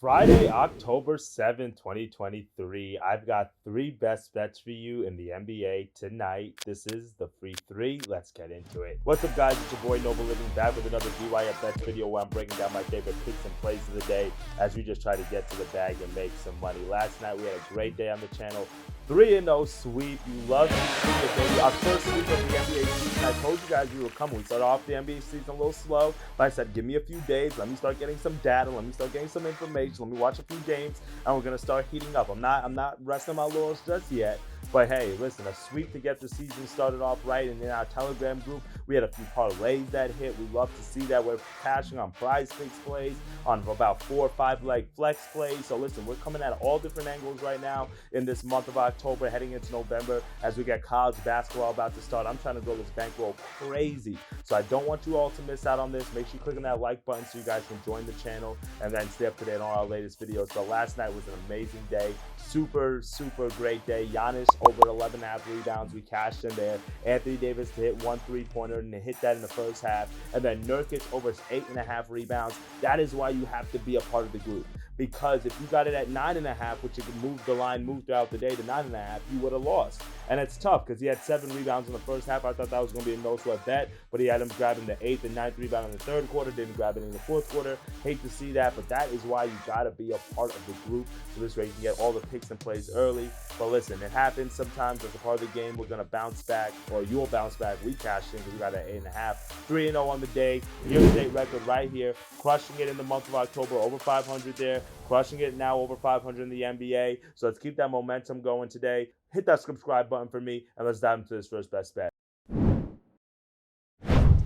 Friday, October 7th, 2023. I've got three best bets for you in the NBA tonight. This is the free three. Let's get into it. What's up, guys? It's your boy Noble Living back with another BYF Bets video where I'm breaking down my favorite picks and plays of the day as we just try to get to the bag and make some money. Last night, we had a great day on the channel. 3-0 sweep. You love to see it, baby. Our first sweep of the NBA season. I told you guys we were coming. We started off the NBA season a little slow, but I said, give me a few days. Let me start getting some data. Let me start getting some information. Let me watch a few games, and we're gonna start heating up. I'm not resting my laurels just yet. But hey, listen, a sweep to get the season started off right. And in our Telegram group, we had a few parlays that hit. We love to see that. We're cashing on prize picks plays, on about 4 or 5 like flex plays. So listen, we're coming at all different angles right now in this month of October, heading into November as we get college basketball about to start. I'm trying to grow this bankroll crazy. So I don't want you all to miss out on this. Make sure you click on that like button so you guys can join the channel and then stay up to date on our latest videos. But last night was an amazing day. Super great day. Giannis over 11.5 rebounds. We cashed in there. Anthony Davis to hit 1 3-pointer and to hit that in the first half. And then Nurkic over 8.5 rebounds. That is why you have to be a part of the group. Because if you got it at 9.5, which you could move the line, move throughout the day to 9.5, you would have lost. And it's tough because he had 7 rebounds in the first half. I thought that was going to be a no-sweat bet, but he had him grabbing the 8th and 9th rebound in the third quarter, didn't grab it in the fourth quarter. Hate to see that, but that is why you got to be a part of the group. So this way you can get all the picks and plays early. But listen, it happens sometimes as a part of the game. We're going to bounce back, or you'll bounce back. We cashed in because we got an 8.5. 3-0 on the day. Year-to-date record right here. Crushing it in the month of October, over 500 there. Crushing it now, over 500 in the NBA. So let's keep that momentum going today. Hit that subscribe button for me, and let's dive into this first best bet.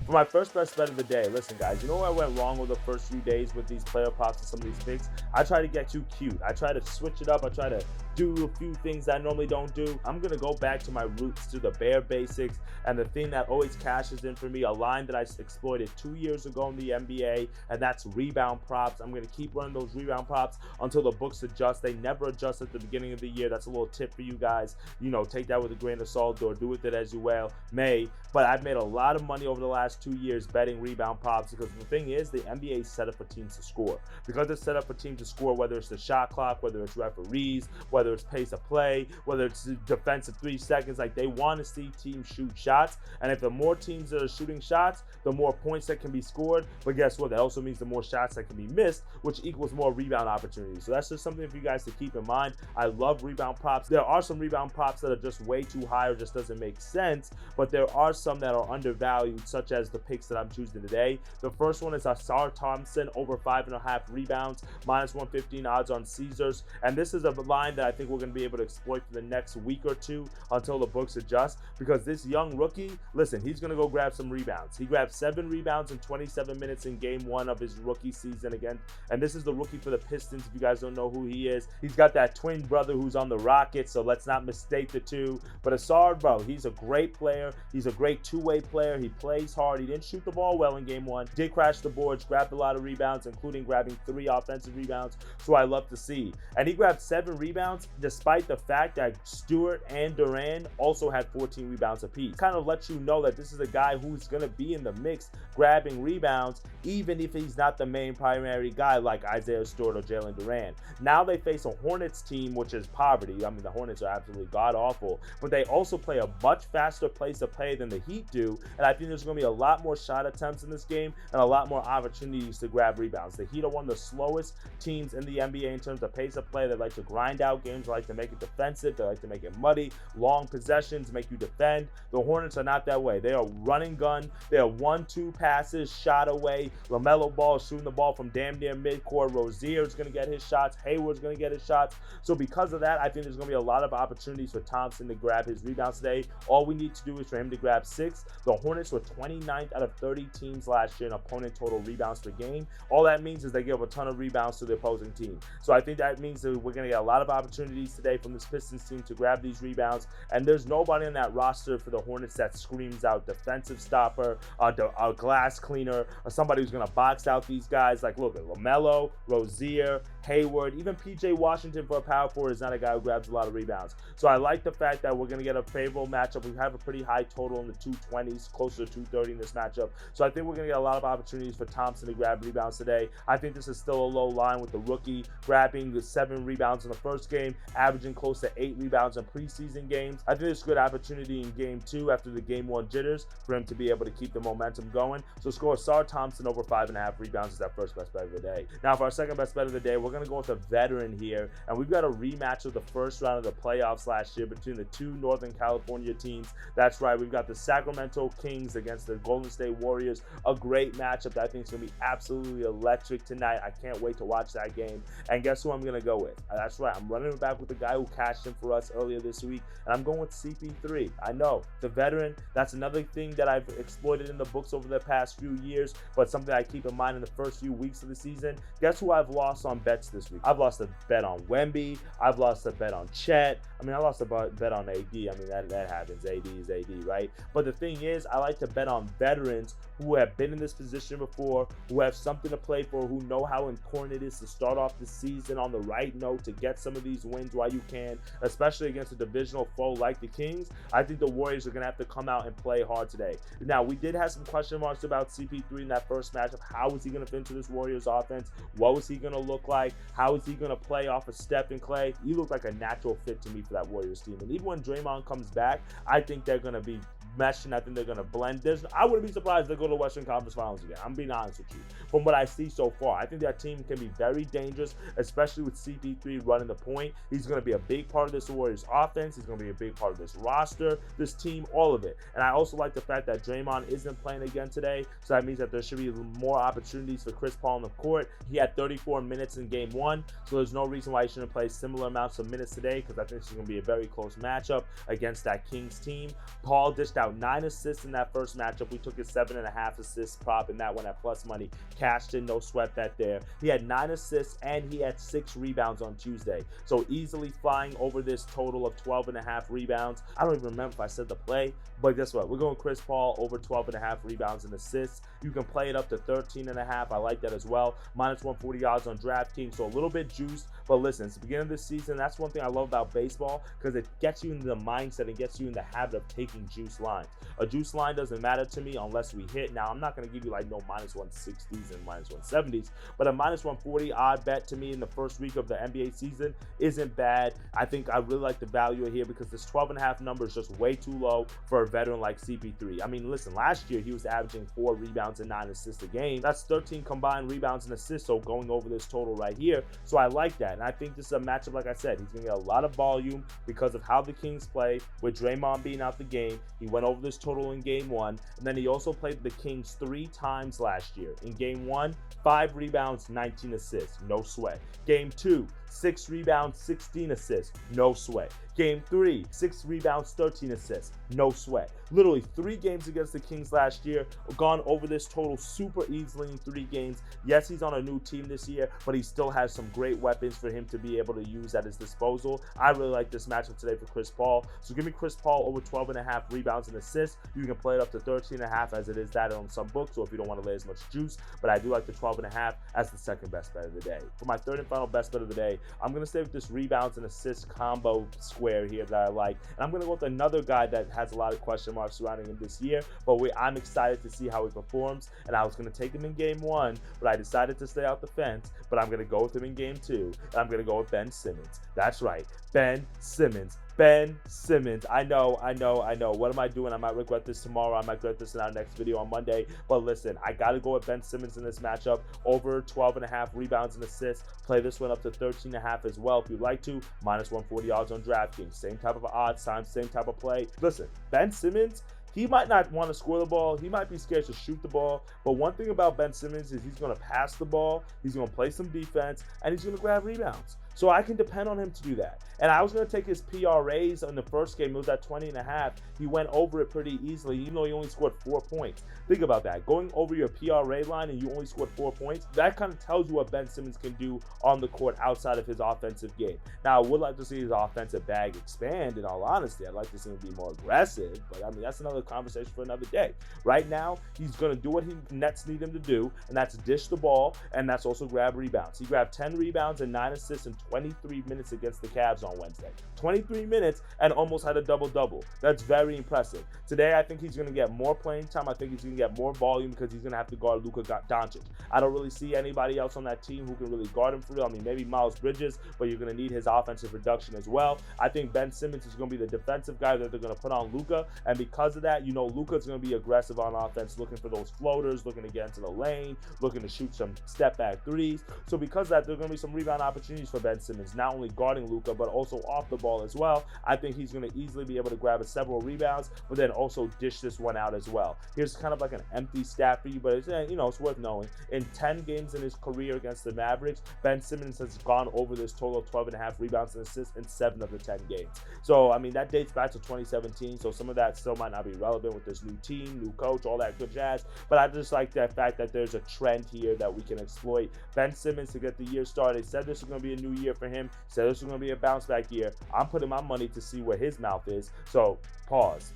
For my first best bet of the day, listen, guys, you know where I went wrong with the first few days with these player props and some of these picks? I try to get too cute. I try to switch it up. I try to do a few things that I normally don't do. I'm going to go back to my roots, to the bare basics, and the thing that always cashes in for me, a line that I exploited 2 years ago in the NBA, and that's rebound props. I'm going to keep running those rebound props until the books adjust. They never adjust at the beginning of the year. That's a little tip for you guys. You know, take that with a grain of salt or do with it as you may. But I've made a lot of money over the last 2 years betting rebound props because the thing is, the NBA is set up for teams to score. Because it's set up for teams to score, whether it's the shot clock, whether it's referees, whether it's pace of play, whether it's defensive 3 seconds, like they want to see teams shoot shots. And if the more teams that are shooting shots, the more points that can be scored. But guess what? That also means the more shots that can be missed, which equals more rebound opportunities. So that's just something for you guys to keep in mind. I love rebound props. There are some rebound props that are just way too high or just doesn't make sense, but there are some that are undervalued, such as the picks that I'm choosing today. The first one is Ausar Thompson over 5.5 rebounds, -115 odds on Caesars. And this is a line that I think we're going to be able to exploit for the next week or two until the books adjust, because this young rookie, listen, he's going to go grab some rebounds. He grabbed 7 rebounds in 27 minutes in game 1 of his rookie season again. And this is the rookie for the Pistons. If you guys don't know who he is, he's got that twin brother who's on the Rockets, so let's not mistake the two. But Ausar, bro, he's a great player. He's a great two-way player. He plays hard. He didn't shoot the ball well in game 1. Did crash the boards, grabbed a lot of rebounds, including grabbing 3 offensive rebounds. So I love to see. And he grabbed 7 rebounds despite the fact that Stewart and Duran also had 14 rebounds apiece. Kind of lets you know that this is a guy who's going to be in the mix grabbing rebounds, even if he's not the main primary guy like Isaiah Stewart or Jalen Duran. Now they face a Hornets team, which is poverty. I mean, the Hornets are absolutely god-awful, but they also play a much faster pace of play than the Heat do, and I think there's going to be a lot more shot attempts in this game and a lot more opportunities to grab rebounds. The Heat are one of the slowest teams in the NBA in terms of pace of play. They like to grind out games, they like to make it defensive, they like to make it muddy, long possessions, make you defend. The Hornets are not that way. They are running gun. They are 1-2 passes, shot away. LaMelo Ball is shooting the ball from damn near midcourt. Rozier is going to get his shots. Hayward's going to get his shots. So because of that, I think there's going to be a lot of opportunities for Thompson to grab his rebounds today. All we need to do is for him to grab 6. The Hornets were 29th out of 30 teams last year in opponent total rebounds per game. All that means is they give a ton of rebounds to the opposing team. So I think that means that we're going to get a lot of opportunities opportunities today from this Pistons team to grab these rebounds, and there's nobody on that roster for the Hornets that screams out defensive stopper, a glass cleaner, or somebody who's going to box out these guys. Like, look at LaMelo, Rozier, Hayward, even PJ Washington for a power forward is not a guy who grabs a lot of rebounds. So I like the fact that we're going to get a favorable matchup. We have a pretty high total in the 220s, closer to 230 in this matchup. So I think we're going to get a lot of opportunities for Thompson to grab rebounds today. I think this is still a low line with the rookie grabbing the 7 rebounds in the first game, averaging close to 8 rebounds in preseason games. I think there's a good opportunity in game 2 after the game 1 jitters for him to be able to keep the momentum going. So score Ausar Thompson over 5.5 rebounds is our first best bet of the day. Now for our second best bet of the day, we're going to go with a veteran here, and we've got a rematch of the first round of the playoffs last year between the 2 Northern California teams. That's right, we've got the Sacramento Kings against the Golden State Warriors. A great matchup that I think is going to be absolutely electric tonight. I can't wait to watch that game. And guess who I'm going to go with? That's right, I'm running it back with the guy who cashed in for us earlier this week, and I'm going with CP3. I know, the veteran, that's another thing that I've exploited in the books over the past few years, but something I keep in mind in the first few weeks of the season. Guess who I've lost on bets this week? I've lost a bet on Wemby. I've lost a bet on Chet. I lost a bet on AD. That happens. AD is AD, right? But the thing is, I like to bet on veterans who have been in this position before, who have something to play for, who know how important it is to start off the season on the right note to get some of these wins while you can, especially against a divisional foe like the Kings. I think the Warriors are going to have to come out and play hard today. Now, we did have some question marks about CP3 in that first matchup. How is he going to fit into this Warriors offense? What was he going to look like? How is he going to play off of Steph and Clay? He looked like a natural fit to me for that Warriors team. And even when Draymond comes back, I think they're going to be meshing. I think they're going to blend. I wouldn't be surprised if they go to the Western Conference Finals again. I'm being honest with you. From what I see so far, I think that team can be very dangerous, especially with CP3 running the point. He's going to be a big part of this Warriors offense. He's going to be a big part of this roster, this team, all of it. And I also like the fact that Draymond isn't playing again today, so that means that there should be more opportunities for Chris Paul on the court. He had 34 minutes in game 1, so there's no reason why he shouldn't play similar amounts of minutes today, because I think this is going to be a very close matchup against that Kings team. Paul dished out 9 assists in that first matchup. We took his 7.5 assists prop in that one at plus money. Cashed in, no sweat bet there. He had 9 assists and he had 6 rebounds on Tuesday. So easily flying over this total of 12.5 rebounds. I don't even remember if I said the play, but guess what? We're going Chris Paul over 12.5 rebounds and assists. You can play it up to 13.5. I like that as well. Minus 140 odds on DraftKings, so a little bit juiced. But listen, it's the beginning of this season. That's one thing I love about baseball, because it gets you into the mindset and gets you in the habit of taking juice lines. A juice line doesn't matter to me unless we hit. Now, I'm not going to give you like no minus 160s and minus 170s, but a minus 140 odd bet to me in the first week of the NBA season isn't bad. I think I really like the value here because this 12.5 number is just way too low for a veteran like CP3. Listen, last year he was averaging 4 rebounds and 9 assists a game. That's 13 combined rebounds and assists, so going over this total right here. So I like that, and I think this is a matchup, like I said, he's going to get a lot of volume because of how the Kings play with Draymond being out the game. He went over this total in game 1, and then he also played the Kings 3 times last year. In game 1, 5 rebounds, 19 assists, no sweat. Game 2, 6 rebounds, 16 assists, no sweat. Game 3, 6 rebounds, 13 assists, no sweat. Literally 3 games against the Kings last year, gone over this total super easily in 3 games. Yes, he's on a new team this year, but he still has some great weapons for him to be able to use at his disposal. I really like this matchup today for Chris Paul. So give me Chris Paul over 12.5 rebounds and assists. You can play it up to 13.5 as it is that on some books, or if you don't want to lay as much juice, but I do like the 12.5 as the second best bet of the day. For my third and final best bet of the day, I'm going to stay with this rebounds and assists combo square here that I like. And I'm going to go with another guy that has a lot of question marks surrounding him this year, but I'm excited to see how he performs. And I was going to take him in game 1, but I decided to stay out the fence. But I'm going to go with him in game 2, and I'm going to go with Ben Simmons. That's right, Ben Simmons. Ben Simmons. I know. What am I doing? I might regret this tomorrow. I might regret this in our next video on Monday. But listen, I got to go with Ben Simmons in this matchup. Over 12.5 rebounds and assists. Play this one up to 13.5 as well if you'd like to. Minus 140 odds on DraftKings. Same type of odds time, same type of play. Listen, Ben Simmons, he might not want to score the ball. He might be scared to shoot the ball. But one thing about Ben Simmons is he's going to pass the ball. He's going to play some defense, and he's going to grab rebounds. So I can depend on him to do that. And I was going to take his PRAs in the first game. It was at 20.5. He went over it pretty easily, even though he only scored 4 points. Think about that. Going over your PRA line and you only scored 4 points, that kind of tells you what Ben Simmons can do on the court outside of his offensive game. Now, I would like to see his offensive bag expand, in all honesty. I'd like to see him be more aggressive, but I mean, that's another conversation for another day. Right now, he's going to do what Nets need him to do, and that's dish the ball, and that's also grab rebounds. He grabbed 10 rebounds and 9 assists in 23 minutes against the Cavs on Wednesday. 23 minutes and almost had a double-double. That's very impressive. Today, I think he's going to get more playing time. I think he's going to get more volume because he's going to have to guard Luka Doncic. I don't really see anybody else on that team who can really guard him for real. I mean, maybe Miles Bridges, but you're going to need his offensive production as well. I think Ben Simmons is going to be the defensive guy that they're going to put on Luka, and because of that, you know, Luka's going to be aggressive on offense, looking for those floaters, looking to get into the lane, looking to shoot some step-back threes. So because of that, there are going to be some rebound opportunities for Ben Simmons, not only guarding Luka, but also off the ball as well. I think he's going to easily be able to grab several rebounds, but then also dish this one out as well. Here's kind of like an empty stat for you, but it's, you know, it's worth knowing. In 10 games in his career against the Mavericks, Ben Simmons has gone over this total of 12.5 rebounds and assists in 7 of the 10 games. So, I mean, that dates back to 2017, so some of that still might not be relevant with this new team, new coach, all that good jazz, but I just like that fact that there's a trend here that we can exploit. Ben Simmons, to get the year started, said this was going to be a new year for him, said this was going to be a bounce back year. I'm putting my money to see where his mouth is, so pause.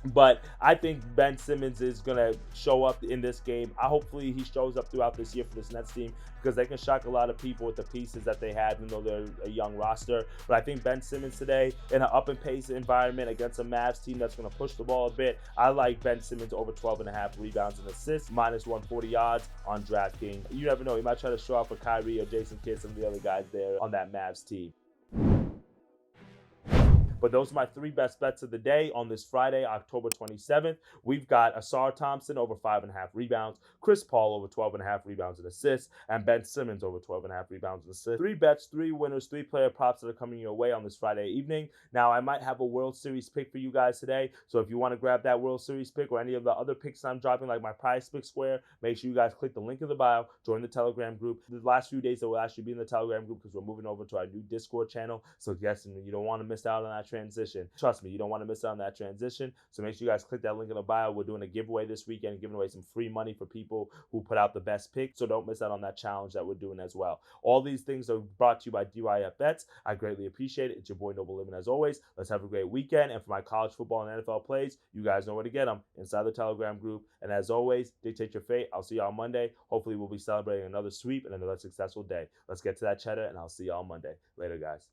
But I think Ben Simmons is going to show up in this game. Hopefully he shows up throughout this year for this Nets team, because they can shock a lot of people with the pieces that they have, even though they're a young roster. But I think Ben Simmons today, in an up and pace environment against a Mavs team that's going to push the ball a bit, I like Ben Simmons over 12.5 rebounds and assists, minus 140 odds on DraftKings. You never know, he might try to show off for Kyrie or Jason Kidd, some of the other guys there on that Mavs team. But those are my 3 best bets of the day on this Friday, October 27th. We've got Ausar Thompson over 5.5 rebounds, Chris Paul over 12.5 rebounds and assists, and Ben Simmons over 12.5 rebounds and assists. 3 bets, 3 winners, 3 player props that are coming your way on this Friday evening. Now, I might have a World Series pick for you guys today, so if you want to grab that World Series pick or any of the other picks I'm dropping, like my Prize Pick Square, make sure you guys click the link in the bio, join the Telegram group. The last few days, it will actually be in the Telegram group because we're moving over to our new Discord channel, so yes, you don't want to miss out on that transition. Trust me, you don't want to miss out on that transition. So make sure you guys click that link in the bio. We're doing a giveaway this weekend, giving away some free money for people who put out the best pick. So don't miss out on that challenge that we're doing as well. All these things are brought to you by DYF Bets. I greatly appreciate it. It's your boy Noble Living as always. Let's have a great weekend. And for my college football and NFL plays, you guys know where to get them inside the Telegram group. And as always, dictate your fate. I'll see you on Monday. Hopefully we'll be celebrating another sweep and another successful day. Let's get to that cheddar, and I'll see you on Monday. Later, guys.